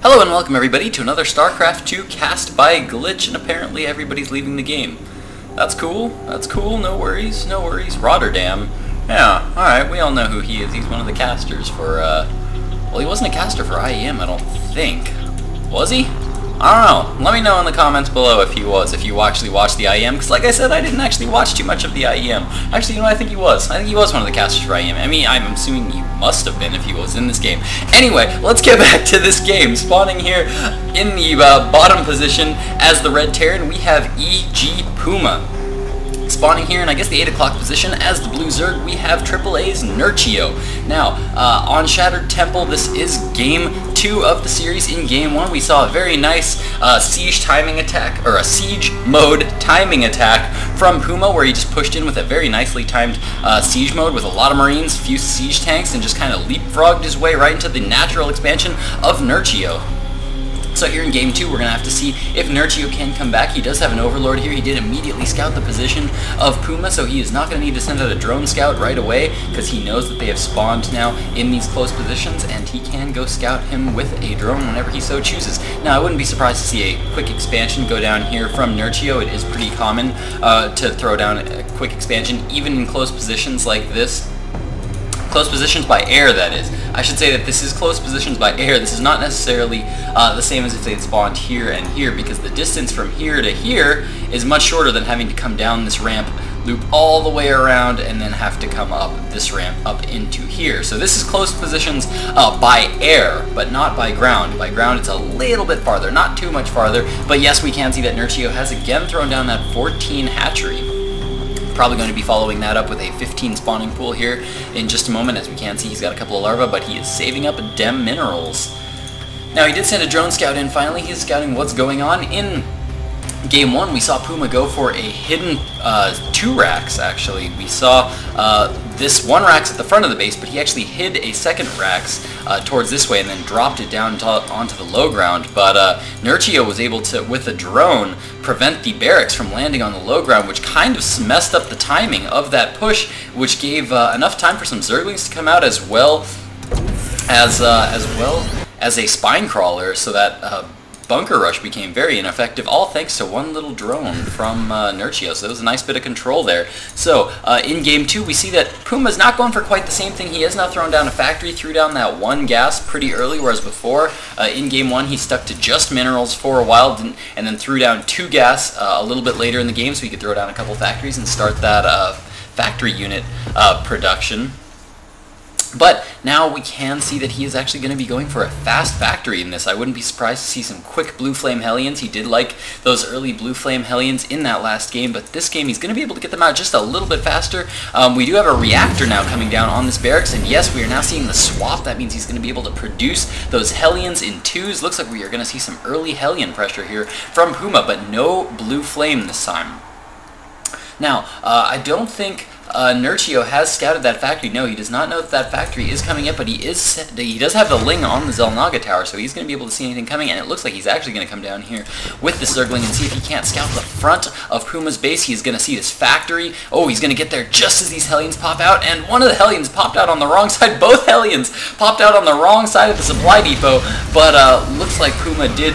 Hello and welcome everybody to another StarCraft 2 cast by Glitch, and apparently everybody's leaving the game. That's cool, no worries, no worries. Rotterdam. Yeah, alright, we all know who he is. He's one of the casters for, well, he wasn't a caster for IEM, I don't think. Was he? I don't know. Let me know in the comments below if he was, if you actually watched the IEM, because like I said, I didn't actually watch too much of the IEM. Actually, you know, I think he was. I think he was one of the casters for IEM. I mean, I'm assuming he must have been if he was in this game. Anyway, let's get back to this game. Spawning here in the bottom position as the Red Terran, we have EGPuma. Spawning here in, I guess, the 8 o'clock position as the Blue Zerg, we have aAaNerchio. Now, on Shattered Temple, this is Game 2 of the series. In Game 1, we saw a very nice siege timing attack, or a siege mode timing attack from Puma, where he just pushed in with a very nicely timed siege mode with a lot of Marines, few siege tanks, and just kind of leapfrogged his way right into the natural expansion of Nerchio. So here in Game 2, we're going to have to see if Nerchio can come back. He does have an Overlord here. He did immediately scout the position of Puma, so he is not going to need to send out a drone scout right away, because he knows that they have spawned now in these close positions, and he can go scout him with a drone whenever he so chooses. Now, I wouldn't be surprised to see a quick expansion go down here from Nerchio. It is pretty common to throw down a quick expansion, even in close positions like this. Close positions by air, that is. I should say that this is close positions by air. This is not necessarily the same as if they had spawned here and here, because the distance from here to here is much shorter than having to come down this ramp, loop all the way around, and then have to come up this ramp up into here. So this is close positions by air, but not by ground. By ground it's a little bit farther, not too much farther, but yes, we can see that Nerchio has again thrown down that 14 hatchery. Probably going to be following that up with a 15 spawning pool here in just a moment. As we can see, he's got a couple of larvae, but he is saving up dem minerals. Now, he did send a drone scout in finally. He's scouting what's going on. In Game 1, we saw Puma go for a hidden 2 racks, actually. We saw this 1 racks at the front of the base, but he actually hid a second racks towards this way and then dropped it down onto the low ground. But Nerchio was able to, with a drone, prevent the barracks from landing on the low ground, which kind of messed up the timing of that push, which gave enough time for some Zerglings to come out, as well as a spine crawler, so that bunker rush became very ineffective, all thanks to one little drone from Nerchio. So it was a nice bit of control there. So in Game 2, we see that Puma's not going for quite the same thing. He has now thrown down a factory, threw down that 1 gas pretty early, whereas before, in Game 1, he stuck to just minerals for a while, and then threw down 2 gas a little bit later in the game, so he could throw down a couple factories and start that factory unit production. But now we can see that he is actually going to be going for a fast factory in this. I wouldn't be surprised to see some quick Blue Flame Hellions. He did like those early Blue Flame Hellions in that last game, but this game he's going to be able to get them out just a little bit faster. We do have a reactor now coming down on this barracks, and yes, we are now seeing the swap. That means he's going to be able to produce those Hellions in 2s. Looks like we are going to see some early Hellion pressure here from Puma, but no Blue Flame this time. Now, I don't think Nerchio has scouted that factory. No, he does not know that that factory is coming up, but he does have the Ling on the Xel'Naga tower, so he's going to be able to see anything coming, and it looks like he's actually going to come down here with the Zergling and see if he can't scout the front of Puma's base. He's going to see this factory. Oh, he's going to get there just as these Hellions pop out, and one of the Hellions popped out on the wrong side. Both Hellions popped out on the wrong side of the supply depot, but looks like Puma did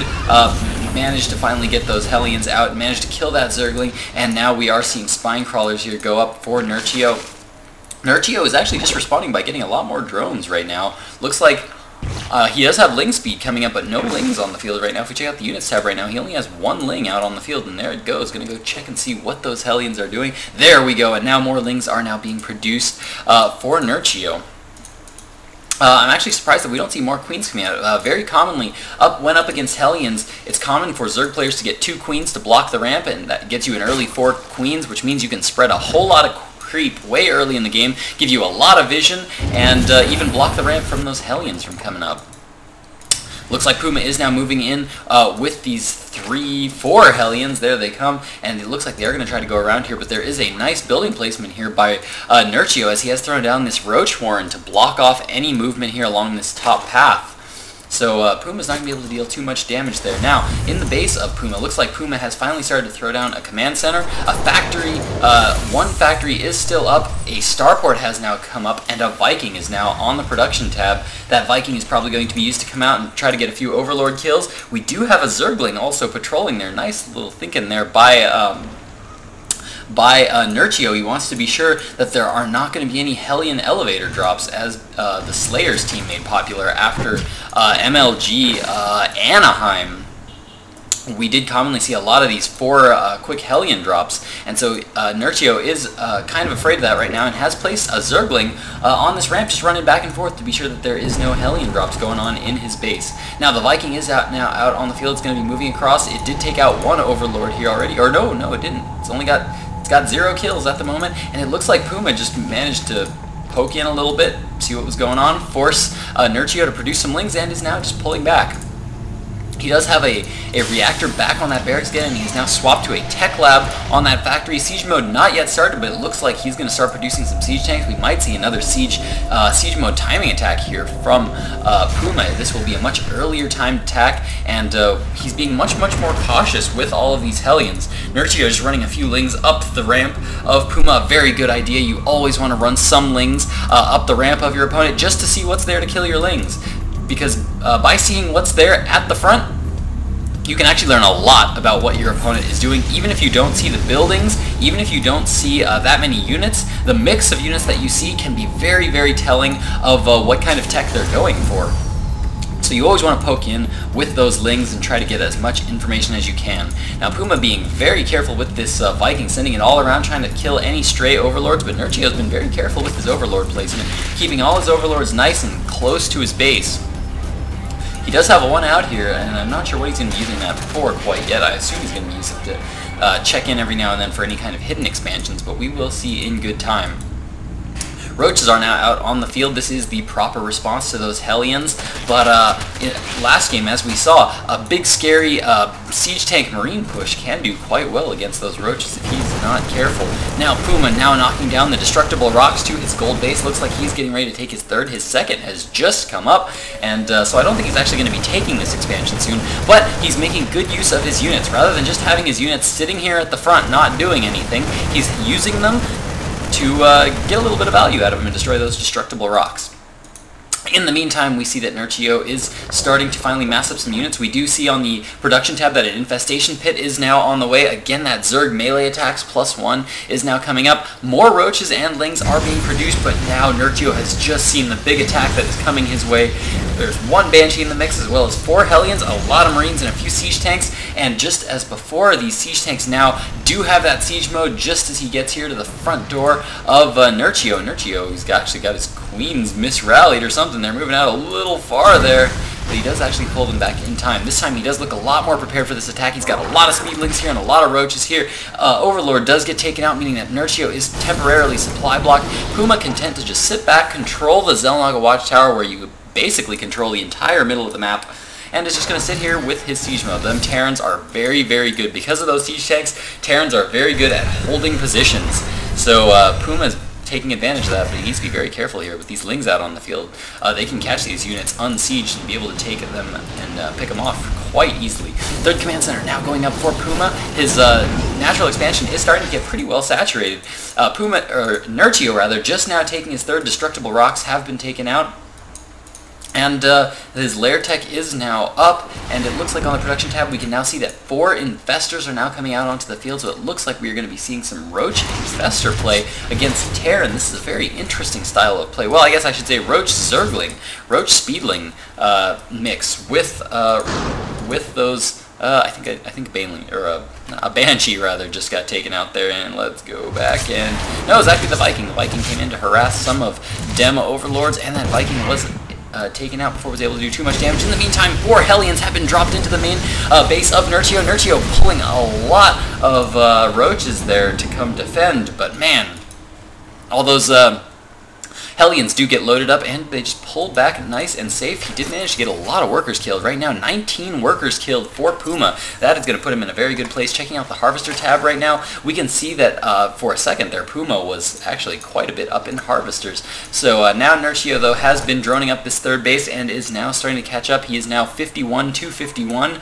managed to finally get those Hellions out, managed to kill that Zergling, and now we are seeing spine crawlers here go up for Nerchio. Nerchio is actually just responding by getting a lot more drones right now. Looks like he does have Ling speed coming up, but no Lings on the field right now. If we check out the units tab right now, he only has 1 Ling out on the field, and there it goes. Going to go check and see what those Hellions are doing. There we go, and now more Lings are now being produced for Nerchio. I'm actually surprised that we don't see more Queens coming out. Very commonly, when up against Hellions, it's common for Zerg players to get 2 Queens to block the ramp, and that gets you an early 4 Queens, which means you can spread a whole lot of creep way early in the game, give you a lot of vision, and even block the ramp from those Hellions from coming up. Looks like Puma is now moving in with these 3-4 Hellions. There they come, and it looks like they are going to try to go around here, but there is a nice building placement here by Nerchio, as he has thrown down this Roach Warren to block off any movement here along this top path. So Puma's not going to be able to deal too much damage there. Now, in the base of Puma, looks like Puma has finally started to throw down a command center. A factory, one factory is still up, a starport has now come up, and a Viking is now on the production tab. That Viking is probably going to be used to come out and try to get a few Overlord kills. We do have a Zergling also patrolling there. Nice little thinking there by aAaNerchio. He wants to be sure that there are not going to be any Hellion elevator drops, as the Slayers team made popular after MLG Anaheim. We did commonly see a lot of these 4 quick Hellion drops, and so aAaNerchio is kind of afraid of that right now and has placed a Zergling on this ramp, just running back and forth to be sure that there is no Hellion drops going on in his base. Now the Viking is out on the field. It's going to be moving across. It did take out 1 Overlord here already, or no it didn't. It's got 0 kills at the moment, and it looks like Puma just managed to poke in a little bit, see what was going on, force aAaNerchio to produce some lings, and is now just pulling back. He does have a reactor back on that barracks again, and he's now swapped to a tech lab on that factory. Siege mode not yet started, but it looks like he's going to start producing some siege tanks. We might see another siege mode timing attack here from Puma. This will be a much earlier timed attack, and he's being much more cautious with all of these Hellions. aAaNerchio is running a few lings up the ramp of Puma. Very good idea. You always want to run some lings up the ramp of your opponent just to see what's there to kill your lings. Because by seeing what's there at the front, you can actually learn a lot about what your opponent is doing. Even if you don't see the buildings, even if you don't see that many units, the mix of units that you see can be very telling of what kind of tech they're going for. So you always want to poke in with those lings and try to get as much information as you can. Now Puma being very careful with this Viking, sending it all around trying to kill any stray Overlords, but aAaNerchio has been very careful with his Overlord placement, keeping all his Overlords nice and close to his base. He does have a 1 out here, and I'm not sure what he's going to be using that for quite yet. I assume he's going to use it to check in every now and then for any kind of hidden expansions, but we will see in good time. Roaches are now out on the field. This is the proper response to those Hellions, but last game, as we saw, a big scary siege tank marine push can do quite well against those Roaches if he's not careful. Now Puma now knocking down the destructible rocks to his gold base. Looks like he's getting ready to take his 3rd. His 2nd has just come up, and so I don't think he's actually going to be taking this expansion soon, but he's making good use of his units. Rather than just having his units sitting here at the front not doing anything, he's using them to get a little bit of value out of them and destroy those destructible rocks. In the meantime, we see that aAaNerchio is starting to finally mass up some units. We do see on the production tab that an infestation pit is now on the way. Again, that Zerg melee attacks +1 is now coming up. More Roaches and Lings are being produced, but now aAaNerchio has just seen the big attack that is coming his way. There's 1 Banshee in the mix, as well as 4 Hellions, a lot of Marines, and a few Siege Tanks. And just as before, these Siege Tanks now do have that Siege mode just as he gets here to the front door of aAaNerchio. aAaNerchio, he's actually got his Queens misrallied or something. They're moving out a little far there, but he does actually pull them back in time. This time he does look a lot more prepared for this attack. He's got a lot of Speedlings here and a lot of Roaches here. Overlord does get taken out, meaning that aAaNerchio is temporarily supply blocked. Puma content to just sit back, control the Xel'Naga Watchtower, where you basically control the entire middle of the map, and is just going to sit here with his siege mode. Them Terrans are very good. Because of those siege tanks, Terrans are very good at holding positions. So Puma's taking advantage of that, but he needs to be very careful here with these Lings out on the field. They can catch these units unsieged and be able to take them and pick them off quite easily. 3rd command center now going up for Puma. His natural expansion is starting to get pretty well saturated. aAaNerchio rather, just now taking his 3rd. Destructible rocks have been taken out. And his lair tech is now up, and it looks like on the production tab we can now see that 4 Infestors are now coming out onto the field, so it looks like we are going to be seeing some Roach Infestor play against Terran. This is a very interesting style of play. Well, I guess I should say Roach Zergling, Roach Speedling mix with those. I think a Banshee rather just got taken out there, and let's go back and no, it was actually the Viking. The Viking came in to harass some of Dem Overlords, and that Viking was taken out before it was able to do too much damage. In the meantime, 4 Hellions have been dropped into the main base of aAaNerchio. aAaNerchio pulling a lot of Roaches there to come defend, but man, all those Hellions do get loaded up, and they just pulled back nice and safe. He did manage to get a lot of workers killed. Right now, 19 workers killed for Puma. That is going to put him in a very good place. Checking out the Harvester tab right now, we can see that for a second there, Puma was actually quite a bit up in Harvesters. So now aAaNerchio, though, has been droning up this third base and is now starting to catch up. He is now 51 to 51.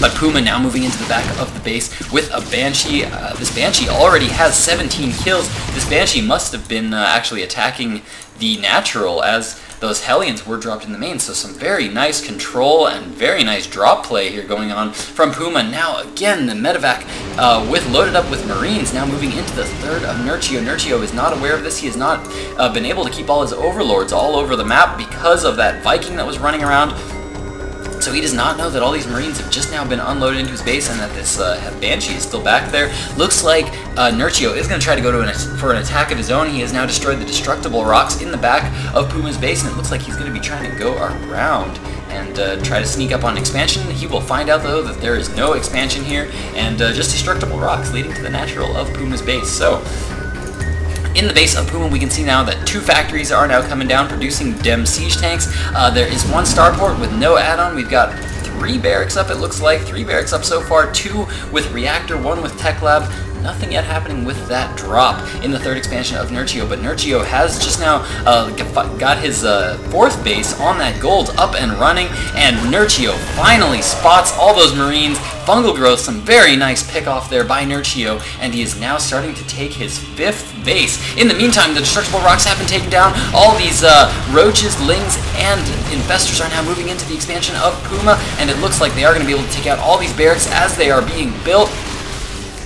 But Puma now moving into the back of the base with a Banshee. This Banshee already has 17 kills. This Banshee must have been actually attacking the natural as those Hellions were dropped in the main. So some very nice control and very nice drop play here going on from Puma. Now again the medevac loaded up with Marines now moving into the third of aAaNerchio. aAaNerchio is not aware of this. He has not been able to keep all his overlords all over the map because of that Viking that was running around. So he does not know that all these Marines have just now been unloaded into his base and that this Banshee is still back there. Looks like aAaNerchio is going to try to go for an attack of his own. He has now destroyed the destructible rocks in the back of Puma's base, and it looks like he's going to be trying to go around and try to sneak up on expansion. He will find out, though, that there is no expansion here and just destructible rocks leading to the natural of Puma's base. So in the base of Puma, we can see now that 2 factories are now coming down, producing Dem siege tanks. There is 1 starport with no add-on. We've got 3 barracks up, it looks like. 3 barracks up so far, 2 with reactor, 1 with tech lab. Nothing yet happening with that drop in the 3rd expansion of aAaNerchio, but aAaNerchio has just now got his 4th base on that gold up and running, and aAaNerchio finally spots all those Marines. Fungal growth, some very nice pick off there by aAaNerchio, and he is now starting to take his 5th base. In the meantime, the destructible rocks have been taken down. All these roaches, lings, and infestors are now moving into the expansion of Puma, and it looks like they are going to be able to take out all these barracks as they are being built.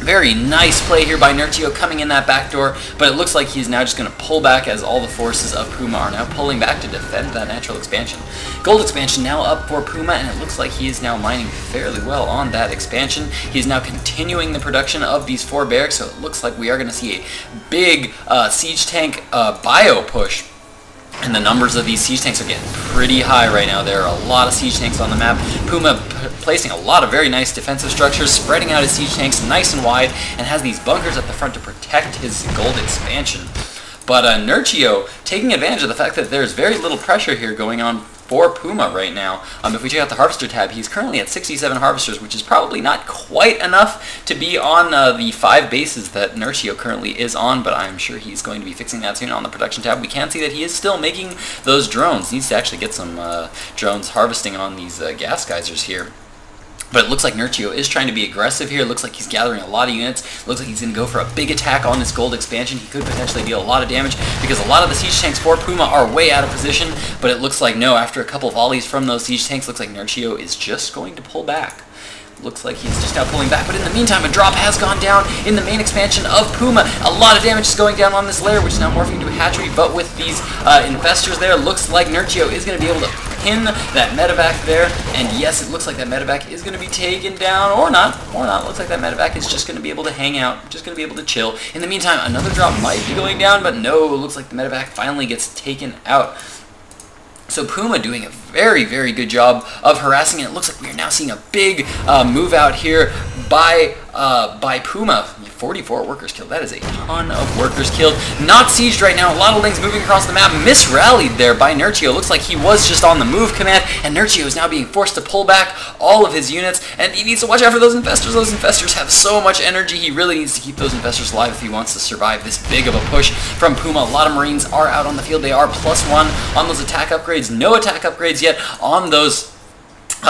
Very nice play here by aAaNerchio coming in that back door, but it looks like he's now just going to pull back as all the forces of Puma are now pulling back to defend that natural expansion. Gold expansion now up for Puma, and it looks like he is now mining fairly well on that expansion. He's now continuing the production of these 4 barracks, so it looks like we are going to see a big siege tank bio push. And the numbers of these siege tanks are getting pretty high right now. There are a lot of siege tanks on the map. Puma placing a lot of very nice defensive structures, spreading out his siege tanks nice and wide, and has these bunkers at the front to protect his gold expansion. But aAaNerchio taking advantage of the fact that there's very little pressure here going on for Puma right now. If we check out the Harvester tab, he's currently at 67 Harvesters, which is probably not quite enough to be on the 5 bases that aAaNerchio currently is on, but I'm sure he's going to be fixing that soon on the production tab. We can see that he is still making those drones. He needs to actually get some drones harvesting on these gas geysers here. But it looks like aAaNerchio is trying to be aggressive here. It looks like he's gathering a lot of units. It looks like he's going to go for a big attack on this gold expansion. He could potentially deal a lot of damage because a lot of the siege tanks for Puma are way out of position. But it looks like no, after a couple volleys from those siege tanks, looks like aAaNerchio is just going to pull back. Looks like he's just now pulling back, but in the meantime, a drop has gone down in the main expansion of Puma. A lot of damage is going down on this layer, which is now morphing into a hatchery, but with these infestors there, looks like aAaNerchio is going to be able to pin that medevac there, and yes, it looks like that medevac is going to be taken down, or not. Looks like that medevac is just going to be able to hang out, just going to be able to chill. In the meantime, another drop might be going down, but no, it looks like the medevac finally gets taken out. So Puma doing a very, very good job of harassing, and it looks like we are now seeing a big move out here by Puma. 44 workers killed. That is a ton of workers killed. Not sieged right now. A lot of lings moving across the map. Misrallied there by aAaNerchio. Looks like he was just on the move command, and aAaNerchio is now being forced to pull back all of his units, and he needs to watch out for those infestors. Those infestors have so much energy. He really needs to keep those infestors alive if he wants to survive this big of a push from Puma. A lot of Marines are out on the field. They are +1 on those attack upgrades. No attack upgrades yet on those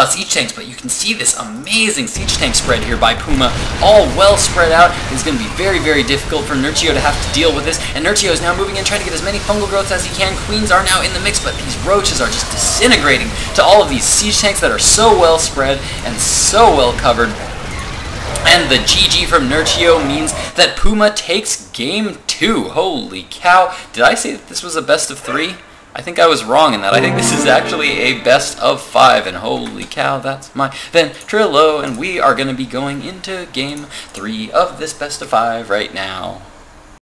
siege tanks, but you can see this amazing siege tank spread here by Puma, all well spread out. It's going to be very, very difficult for aAaNerchio to have to deal with this, and aAaNerchio is now moving in, trying to get as many fungal growths as he can. Queens are now in the mix, but these roaches are just disintegrating to all of these siege tanks that are so well spread and so well covered. And the GG from aAaNerchio means that Puma takes game 2. Holy cow. Did I say that this was a best of 3? I think I was wrong in that. I think this is actually a best of 5, and holy cow, that's my ventrilo, and we are going to be going into game 3 of this best of 5 right now.